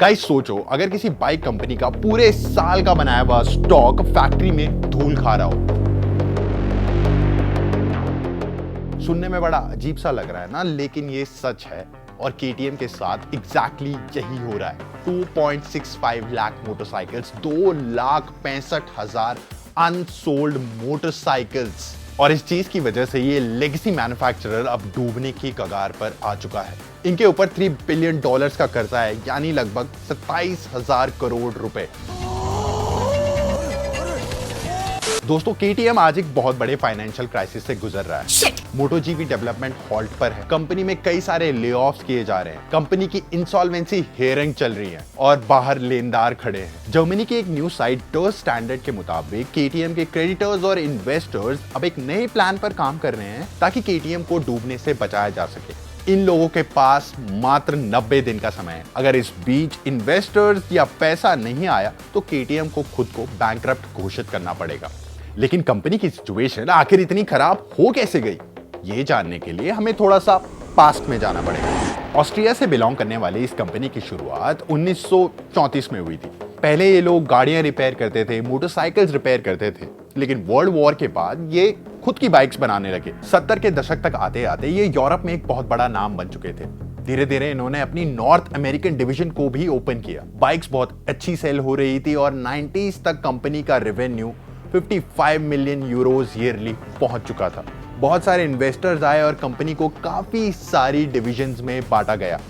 Guys सोचो, अगर किसी बाइक कंपनी का पूरे साल का बनाया हुआ स्टॉक फैक्ट्री में धूल खा रहा हो। सुनने में बड़ा अजीब सा लग रहा है ना, लेकिन ये सच है और केटीएम के साथ एग्जैक्टली यही हो रहा है। 2.65 लाख मोटरसाइकिल्स, 2,65,000 अनसोल्ड मोटरसाइकिल्स, और इस चीज की वजह से ये लेगेसी मैन्युफैक्चरर अब डूबने की कगार पर आ चुका है। इनके ऊपर $3 बिलियन का कर्जा है, यानी लगभग 27,000 करोड़ रुपए। दोस्तों, केटीएम आज एक बहुत बड़े फाइनेंशियल क्राइसिस से गुजर रहा है। मोटोजीपी डेवलपमेंट हॉल्ट पर है, कंपनी में कई सारे ले ऑफ्स किए जा रहे हैं, कंपनी की इंसॉल्वेंसी हियरिंग चल रही है और बाहर लेनदार खड़े हैं। जर्मनी की एक न्यूज साइट डर स्टैंडर्ड के मुताबिक केटीएम के क्रेडिटर्स और इन्वेस्टर्स अब एक नए प्लान पर काम कर रहे हैं ताकि केटीएम को डूबने से बचाया जा सके। इन लोगों के पास मात्र 90 दिन का समय है। अगर इस बीच इन्वेस्टर्स या पैसा नहीं आया तो केटीएम को खुद को बैंकरप्ट घोषित करना पड़ेगा। लेकिन कंपनी की सिचुएशन आखिर इतनी खराब हो कैसे गई, ये जानने के लिए हमें थोड़ा सा पास्ट में जाना पड़ेगा। ऑस्ट्रिया से बिलोंग करने वाली इस कंपनी की शुरुआत 1934 में हुई थी। पहले ये लोग गाड़ियां रिपेयर करते थे, मोटरसाइकिल्स रिपेयर करते थे, लेकिन वर्ल्ड वॉर के बाद ये खुद की बाइक्स बनाने लगे। 70 के दशक तक आते आते ये यूरोप में एक बहुत बड़ा नाम बन चुके थे। धीरे धीरे इन्होंने अपनी नॉर्थ अमेरिकन डिवीजन को भी ओपन किया। बाइक्स बहुत अच्छी सेल हो रही थी और 90s तक कंपनी का रेवेन्यू 55 मिलियन यूरोज ईयरली पहुंच चुका था। बहुत सारे इन्वेस्टर्स आए और कंपनी को काफी सारी डिविजन्स में बांटा गया,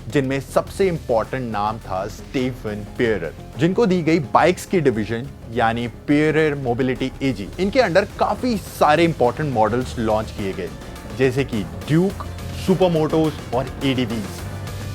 जिनमें सबसे इंपॉर्टेंट नाम था स्टीफन पियरर, जिनको दी गई बाइक्स की डिवीजन यानी पियरर मोबिलिटी एजी। इनके अंडर काफी सारे इंपॉर्टेंट मॉडल्स लॉन्च किए गए, जैसे कि ड्यूक, सुपरमोटोस और एडीवीज।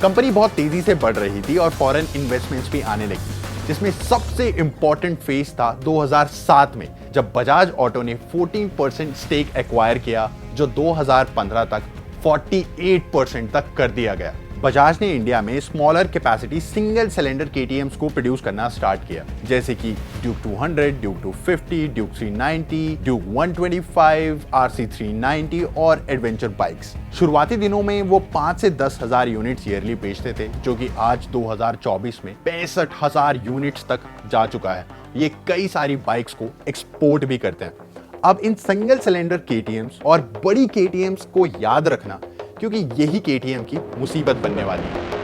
कंपनी बहुत तेजी से बढ़ रही थी और फॉरेन इन्वेस्टमेंट्स भी आने लगी, जिसमें सबसे इंपॉर्टेंट फेज था 2007 में, जब बजाज ऑटो ने 14% स्टेक एक्वायर किया, जो 2015 तक 48% तक कर दिया गया। बजाज ने इंडिया में स्मॉलर कैपेसिटी सिंगल सिलेंडर केटीएम्स को प्रोड्यूस करना स्टार्ट किया, जैसे कि Duke 200, Duke 250, Duke 390, Duke 125, RC 390 और एडवेंचर बाइक्स। शुरुआती दिनों में वो 5 से 10 हजार यूनिट्स ईयरली बेचते थे, जो कि आज 2024 में 65,000 यूनिट्स तक जा चुका है। ये कई सारी बाइक्स को एक्सपोर्ट भी करते हैं। अब इन सिंगल सिलेंडर केटीएम्स और बड़ी केटीएम्स को याद रखना, क्योंकि यही केटीएम की मुसीबत बनने वाली है।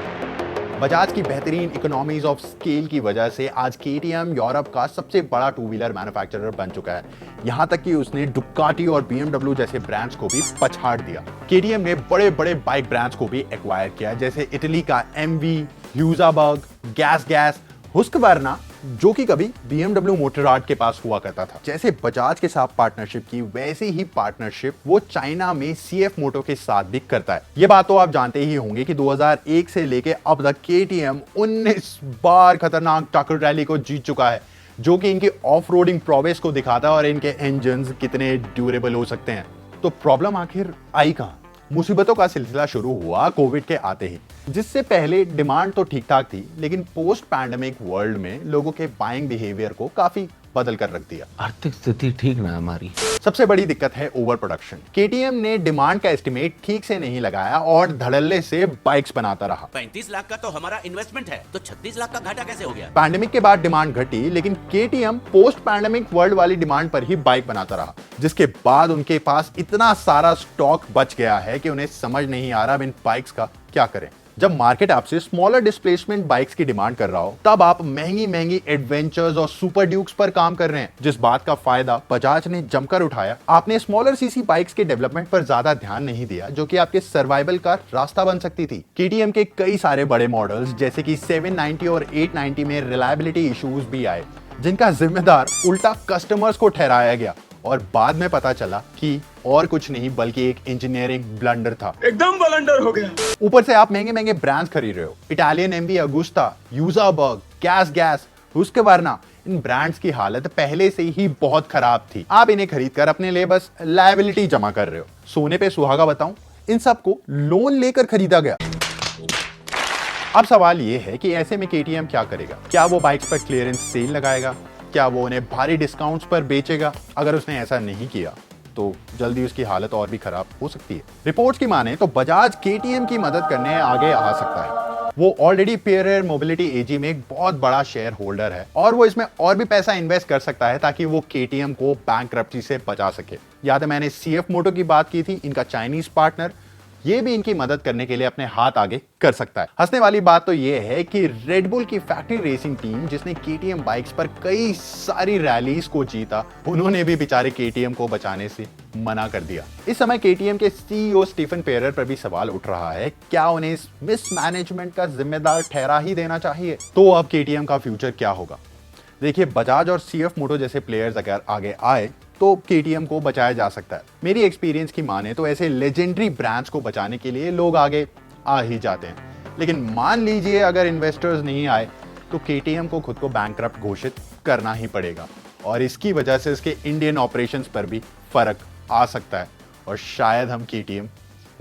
बजाज की बेहतरीन इकोनॉमीज ऑफ स्केल की वजह से आज केटीएम यूरोप का सबसे बड़ा टू व्हीलर मैन्युफैक्चरर बन चुका है। यहां तक कि उसने डुकाटी और BMW जैसे ब्रांड्स को भी पछाड़ दिया। केटीएम ने बड़े बड़े बाइक ब्रांड्स को भी एक्वायर किया, जैसे इटली का MV, ह्यूजाबर्ग, गैस, हुस्कवर्ना, जो कि कभी BMW मोटरराड के पास हुआ करता था। जैसे बजाज के साथ पार्टनरशिप की, वैसे ही पार्टनरशिप वो चाइना में CF मोटो के साथ भी करता है। ये बात तो आप जानते ही होंगे कि 2001 से लेके अब तक KTM 19 बार खतरनाक टक्कर रैली को जीत चुका है, जो कि इनकी ऑफ रोडिंग प्रोग्रेस को दिखाता है और इनके इंजन्स कितने ड्यूरेबल हो सकते हैं। तो प्रॉब्लम आखिर आई कहां? मुसीबतों का सिलसिला शुरू हुआ कोविड के आते ही। जिससे पहले डिमांड तो ठीक ठाक थी, लेकिन पोस्ट पैंडेमिक वर्ल्ड में लोगों के बाइंग बिहेवियर को काफी बदल कर रख दिया। आर्थिक स्थिति ठीक ना हमारी। सबसे बड़ी दिक्कत है ओवर प्रोडक्शन। केटीएम ने डिमांड का एस्टिमेट ठीक से नहीं लगाया और धड़ल्ले से बाइक्स बनाता रहा। 35 लाख का तो हमारा इन्वेस्टमेंट है, तो 36 लाख का घाटा कैसे हो गया? पैंडेमिक के बाद डिमांड घटी, लेकिन केटीएम पोस्ट पैंडेमिक वर्ल्ड वाली डिमांड पर ही बाइक बनाता रहा, जिसके बाद उनके पास इतना सारा स्टॉक बच गया है कि उन्हें समझ नहीं आ रहा इन बाइक्स का क्या करें। जब मार्केट आपसे स्मॉलर डिस्प्लेसमेंट बाइक्स की डिमांड कर रहा हो, तब आप महंगी एडवेंचर्स और सुपर ड्यूक्स पर काम कर रहे हैं, जिस बात का फायदा बजाज ने जमकर उठाया। आपने स्मॉलर सीसी बाइक्स के डेवलपमेंट पर ज्यादा ध्यान नहीं दिया, जो कि आपके सर्वाइवल का रास्ता बन सकती थी। केटीएम के कई सारे बड़े मॉडल्स, जैसे कि 790 और 890 में रिलायबिलिटी इश्यूज भी आए, जिनका जिम्मेदार उल्टा कस्टमर्स को ठहराया गया, और बाद में पता चला कि और कुछ नहीं बल्कि एक इंजीनियरिंग ब्लंडर था। एकदम ब्लंडर हो गया। ऊपर से आप महंगे ब्रांड्स खरीद रहे हो, इटालियन MV अगुस्ता, ह्यूजाबर्ग, गैस, हुस्कवर्ना। इन ब्रांड्स की हालत पहले से ही बहुत खराब थी। आप इन्हें खरीदकर अपने लिए बस लायबिलिटी जमा कर रहे हो। सोने पे सुहागा बताऊं, इन सबको लोन लेकर खरीदा गया। अब सवाल यह है कि ऐसे में केटीएम क्या करेगा? क्या वो बाइक्स पर क्लियरेंस सेल लगाएगा? क्या वो उन्हें भारी डिस्काउंट्स पर बेचेगा? अगर उसने ऐसा नहीं किया तो जल्दी उसकी हालत और भी खराब हो सकती है। रिपोर्ट्स की माने तो बजाज केटीएम की मदद करने आगे आ सकता है। वो ऑलरेडी पेयर मोबिलिटी एजी में एक बहुत बड़ा शेयर होल्डर है और वो इसमें और भी पैसा इन्वेस्ट कर सकता है ताकि वो केटीएम को बैंकरप्सी से बचा सके। याद है मैंने सीएफ मोटो की बात की थी, इनका चाइनीज पार्टनर ये भी इनकी मदद करने के लिए अपने हाथ आगे कर सकता है। हंसने वाली बात तो ये है कि रेड बुल की फैक्ट्री रेसिंग टीम जिसने केटीएम बाइक्स पर कई सारी रैलीज को जीता, उन्होंने भी बेचारे केटीएम को बचाने से मना कर दिया। इस समय केटीएम के सीईओ स्टीफन पेरर पर भी सवाल उठ रहा है, क्या उन्हें इस मिसमैनेजमेंट का जिम्मेदार ठहरा ही देना चाहिए? तो अब केटीएम का फ्यूचर क्या होगा? देखिए, बजाज और सीएफ मोटो जैसे प्लेयर्स अगर आगे आए तो केटीएम को बचाया जा सकता है। मेरी एक्सपीरियंस की माने तो ऐसे लेजेंडरी ब्रांड्स को बचाने के लिए लोग आगे आ ही जाते हैं, लेकिन मान लीजिए अगर इन्वेस्टर्स नहीं आए तो केटीएम को खुद को बैंकरप्ट घोषित करना ही पड़ेगा और इसकी वजह से इसके इंडियन ऑपरेशंस पर भी फर्क आ सकता है और शायद हम केटीएम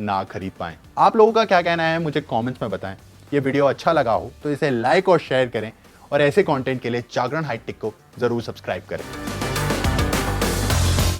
ना खरीद पाएं। आप लोगों का क्या कहना है मुझे कमेंट्स में बताएं। ये वीडियो अच्छा लगा हो तो इसे लाइक और शेयर करें और ऐसे कंटेंट के लिए जागरण हाईटेक को जरूर सब्सक्राइब करें।